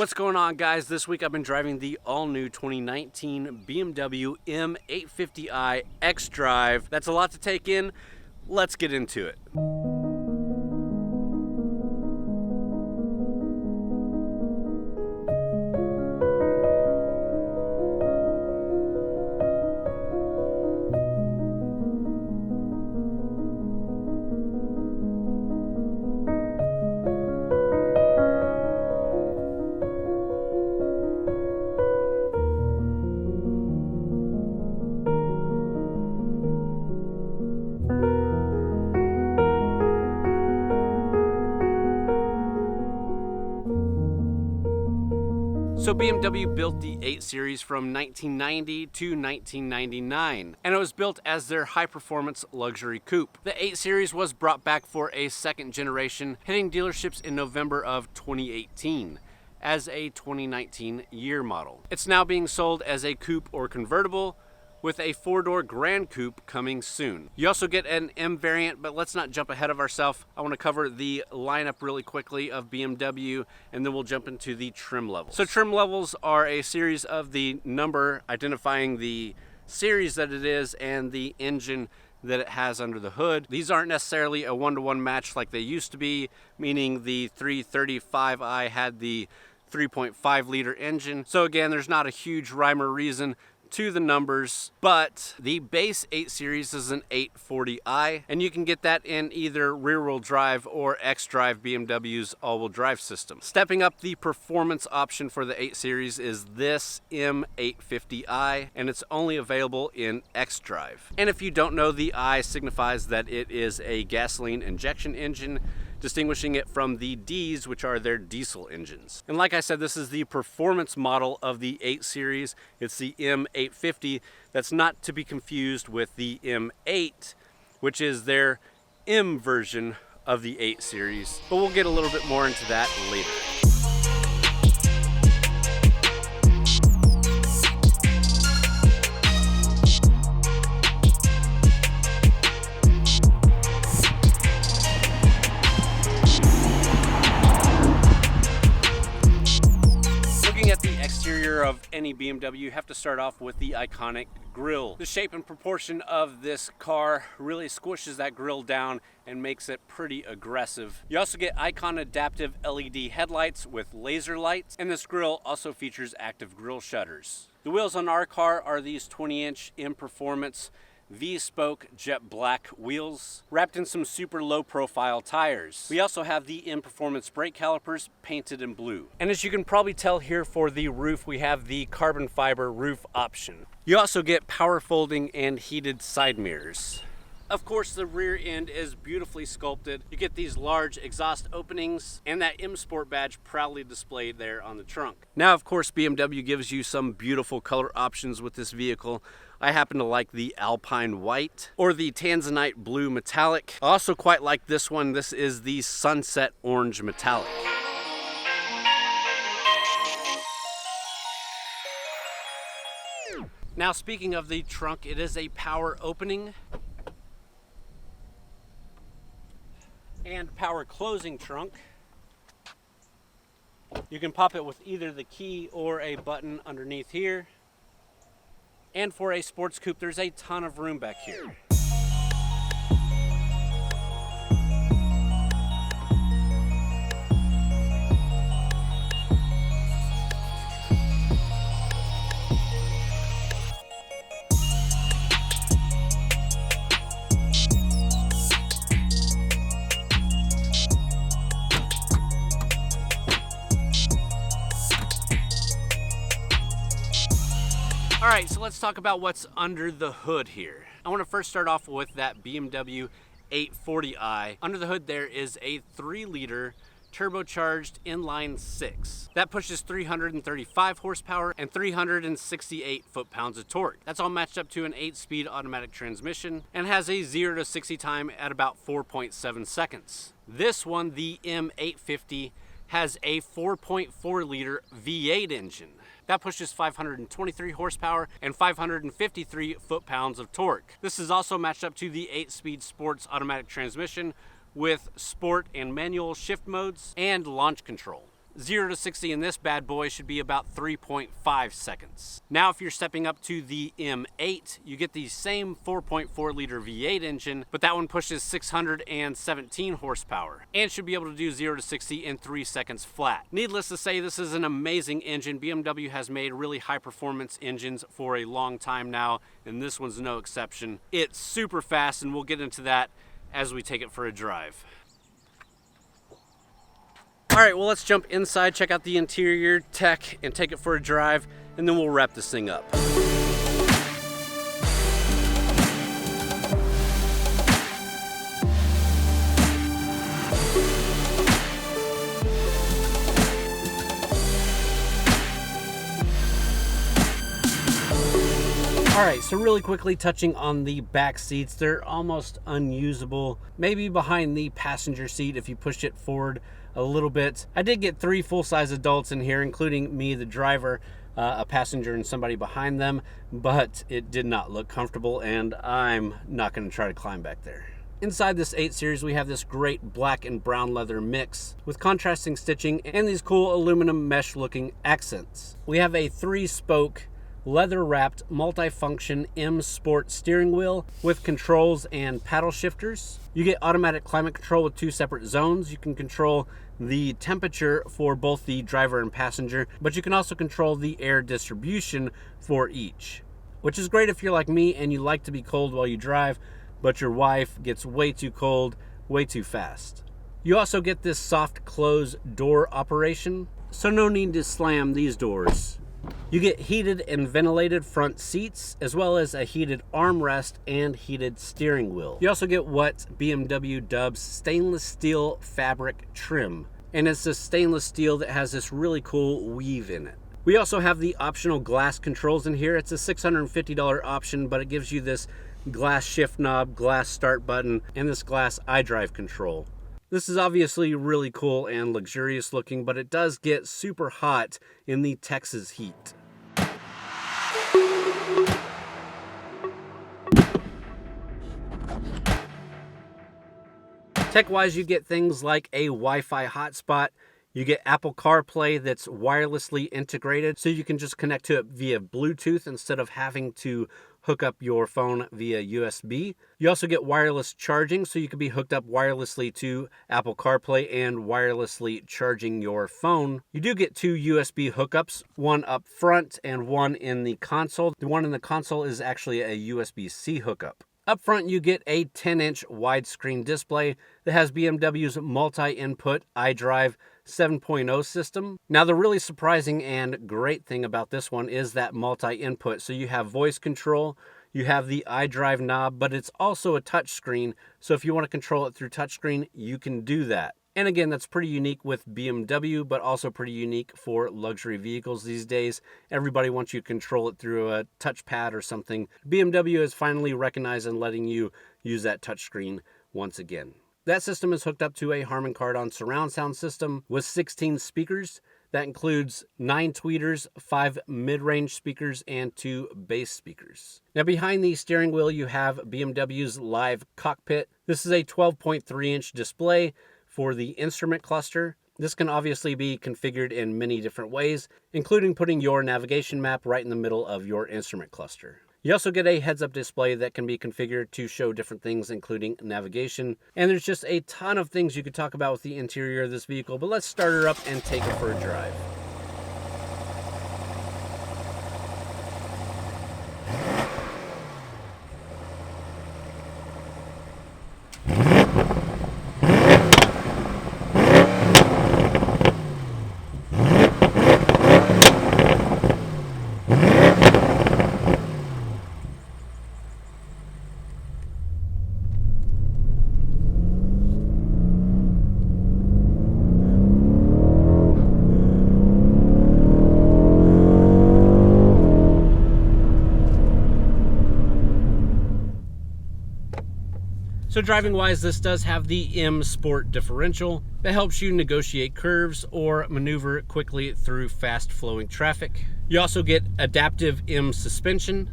What's going on, guys? This week I've been driving the all-new 2019 BMW M850i xDrive. That's a lot to take in. Let's get into it. So BMW built the 8 Series from 1990 to 1999, and it was built as their high-performance luxury coupe. The 8 Series was brought back for a second generation, hitting dealerships in November of 2018 as a 2019 year model. It's now being sold as a coupe or convertible, with a 4-door Grand Coupe coming soon. You also get an M variant, but let's not jump ahead of ourselves. I want to cover the lineup really quickly of BMW, and then we'll jump into the trim levels. So trim levels are a series of the number identifying the series that it is and the engine that it has under the hood. These aren't necessarily a one-to-one match like they used to be, meaning the 335i had the 3.5 liter engine. So again, there's not a huge rhyme or reason to the numbers, but the base 8 Series is an 840i, and you can get that in either rear-wheel drive or xDrive, BMW's all-wheel drive system. Stepping up the performance option for the 8 Series is this M850i, and it's only available in xDrive. And if you don't know, the I signifies that it is a gasoline injection engine, distinguishing it from the Ds, which are their diesel engines. And like I said, this is the performance model of the 8 Series. It's the M850. That's not to be confused with the M8, which is their M version of the 8 Series. But we'll get a little bit more into that later. Of any BMW, you have to start off with the iconic grille. The shape and proportion of this car really squishes that grille down and makes it pretty aggressive. You also get icon adaptive LED headlights with laser lights, and this grille also features active grille shutters. The wheels on our car are these 20-inch M Performance V-spoke jet black wheels wrapped in some super low profile tires. We also have the M Performance brake calipers painted in blue. And as you can probably tell here, for the roof we have the carbon fiber roof option. You also get power folding and heated side mirrors. Of course, the rear end is beautifully sculpted. You get these large exhaust openings and that M Sport badge proudly displayed there on the trunk. Now, of course, BMW gives you some beautiful color options with this vehicle. I happen to like the Alpine White or the Tanzanite Blue Metallic. I also quite like this one. This is the Sunset Orange Metallic. Now, speaking of the trunk, it is a power opening and power closing trunk. You can pop it with either the key or a button underneath here. And for a sports coupe, there's a ton of room back here. All right, so let's talk about what's under the hood here. I want to first start off with that BMW 840i. Under the hood there is a 3-liter turbocharged inline 6. That pushes 335 horsepower and 368 foot-pounds of torque. That's all matched up to an 8-speed automatic transmission and has a 0 to 60 time at about 4.7 seconds. This one, the M850, has a 4.4 liter V8 engine. That pushes 523 horsepower and 553 foot-pounds of torque. This is also matched up to the 8-speed sports automatic transmission with sport and manual shift modes and launch control. 0 to 60 in this bad boy should be about 3.5 seconds. Now if you're stepping up to the M8, you get the same 4.4 liter V8 engine, but that one pushes 617 horsepower and should be able to do 0 to 60 in 3 seconds flat. Needless to say, this is an amazing engine. BMW has made really high performance engines for a long time now, and this one's no exception. It's super fast, and we'll get into that as we take it for a drive. All right, well, let's jump inside, check out the interior tech, and take it for a drive, and then we'll wrap this thing up. All right, so really quickly touching on the back seats, they're almost unusable. Maybe behind the passenger seat if you pushed it forward a little bit. I did get 3 full-size adults in here, including me, the driver, a passenger, and somebody behind them, but it did not look comfortable, and I'm not going to try to climb back there. Inside this 8 Series, we have this great black and brown leather mix with contrasting stitching and these cool aluminum mesh-looking accents. We have a 3-spoke leather-wrapped multi-function M Sport steering wheel with controls and paddle shifters. You get automatic climate control with 2 separate zones. You can control the temperature for both the driver and passenger, but you can also control the air distribution for each, which is great if you're like me and you like to be cold while you drive, but your wife gets way too cold way too fast. You also get this soft close door operation, so no need to slam these doors. You get heated and ventilated front seats, as well as a heated armrest and heated steering wheel. You also get what BMW dubs stainless steel fabric trim, and it's this stainless steel that has this really cool weave in it. We also have the optional glass controls in here. It's a $650 option, but it gives you this glass shift knob, glass start button, and this glass iDrive control. This is obviously really cool and luxurious looking, but it does get super hot in the Texas heat. Tech-wise, you get things like a Wi-Fi hotspot. You get Apple CarPlay that's wirelessly integrated, so you can just connect to it via Bluetooth instead of having to hook up your phone via USB. You also get wireless charging, so you can be hooked up wirelessly to Apple CarPlay and wirelessly charging your phone. You do get 2 USB hookups, one up front and one in the console. The one in the console is actually a USB-C hookup. Up front, you get a 10-inch widescreen display that has BMW's multi-input iDrive 7.0 system. Now, the really surprising and great thing about this one is that multi-input. So you have voice control, you have the iDrive knob, but it's also a touchscreen. So if you want to control it through touchscreen, you can do that. And again, that's pretty unique with BMW, but also pretty unique for luxury vehicles these days. Everybody wants you to control it through a touchpad or something. BMW has finally recognized and letting you use that touchscreen once again. That system is hooked up to a Harman Kardon surround sound system with 16 speakers. That includes 9 tweeters, 5 mid-range speakers, and 2 bass speakers. Now behind the steering wheel, you have BMW's live cockpit. This is a 12.3-inch display for the instrument cluster. This can obviously be configured in many different ways, including putting your navigation map right in the middle of your instrument cluster. You also get a heads-up display that can be configured to show different things, including navigation. And there's just a ton of things you could talk about with the interior of this vehicle, but let's start her up and take it for a drive. So driving wise, this does have the M Sport differential that helps you negotiate curves or maneuver quickly through fast flowing traffic. You also get adaptive M suspension.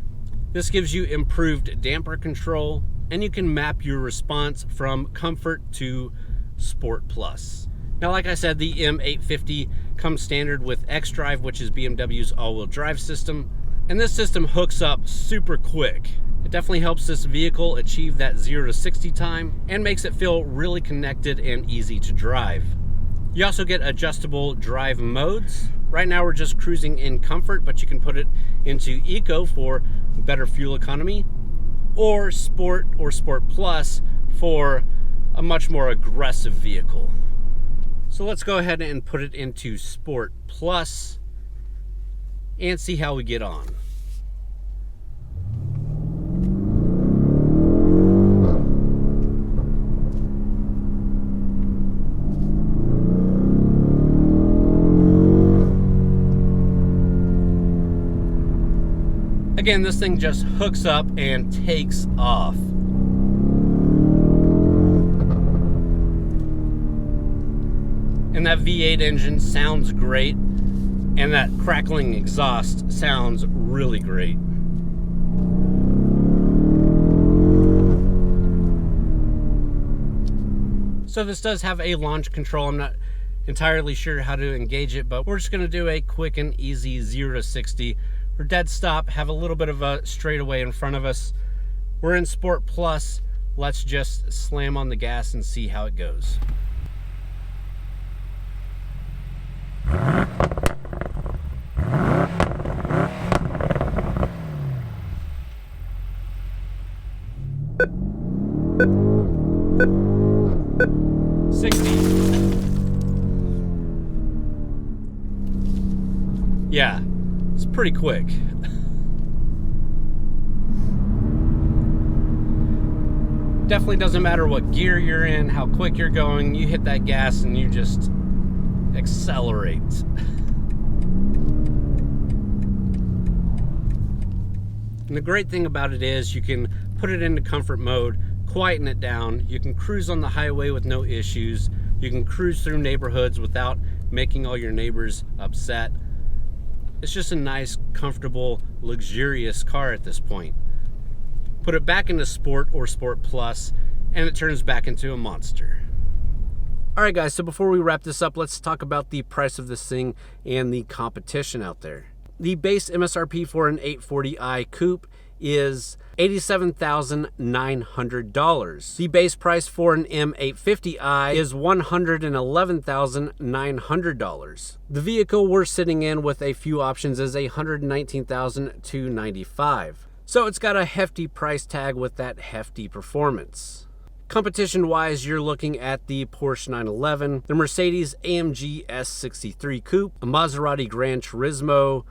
This gives you improved damper control, and you can map your response from comfort to Sport Plus. Now, like I said, the M850 comes standard with xDrive, which is BMW's all-wheel drive system. And this system hooks up super quick. It definitely helps this vehicle achieve that 0 to 60 time and makes it feel really connected and easy to drive. You also get adjustable drive modes. Right now we're just cruising in comfort, but you can put it into eco for better fuel economy, or sport or sport plus for a much more aggressive vehicle. So let's go ahead and put it into sport plus and see how we get on. Again, this thing just hooks up and takes off. And that V8 engine sounds great, and that crackling exhaust sounds really great. So this does have a launch control. I'm not entirely sure how to engage it, but we're just going to do a quick and easy 0 to 60. We're dead stop, have a little bit of a straightaway in front of us. We're in Sport Plus. Let's just slam on the gas and see how it goes. Yeah, it's pretty quick. Definitely doesn't matter what gear you're in, how quick you're going, you hit that gas and you just accelerate. And the great thing about it is you can put it into comfort mode, quieten it down, you can cruise on the highway with no issues, you can cruise through neighborhoods without making all your neighbors upset. It's just a nice, comfortable, luxurious car at this point. Put it back into Sport or Sport Plus, and it turns back into a monster. Alright guys, so before we wrap this up, let's talk about the price of this thing and the competition out there. The base MSRP for an 840i coupe is $87,900. The base price for an M850i is $111,900. The vehicle we're sitting in with a few options is $119,295. So it's got a hefty price tag with that hefty performance. Competition-wise, you're looking at the Porsche 911, the Mercedes AMG S63 Coupe, a Maserati Gran Turismo,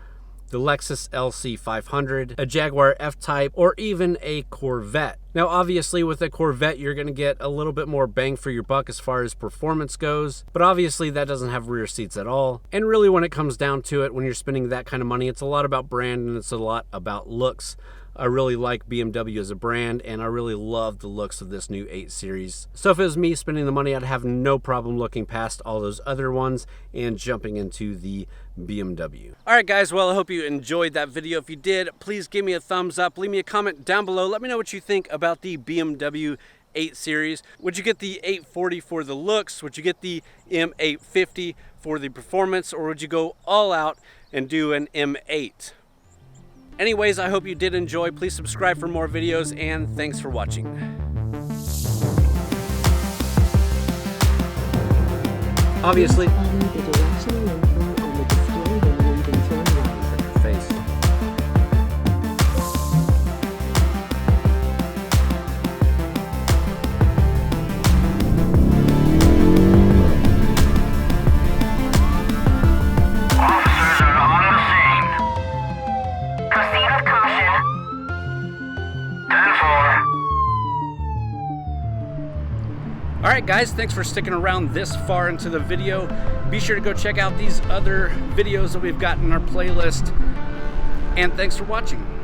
the Lexus LC500, a Jaguar F-Type, or even a Corvette. Now obviously with a Corvette you're going to get a little bit more bang for your buck as far as performance goes, but obviously that doesn't have rear seats at all. And really when it comes down to it, when you're spending that kind of money, it's a lot about brand and it's a lot about looks. I really like BMW as a brand, and I really love the looks of this new 8 Series. So if it was me spending the money, I'd have no problem looking past all those other ones and jumping into the BMW. Alright guys, well I hope you enjoyed that video. If you did, please give me a thumbs up, leave me a comment down below, let me know what you think about the BMW 8 Series. Would you get the 840 for the looks? Would you get the M850 for the performance? Or would you go all out and do an M8? Anyways, I hope you did enjoy. Please subscribe for more videos, and thanks for watching. Obviously. Face. Alright guys, thanks for sticking around this far into the video. Be sure to go check out these other videos that we've got in our playlist. And thanks for watching.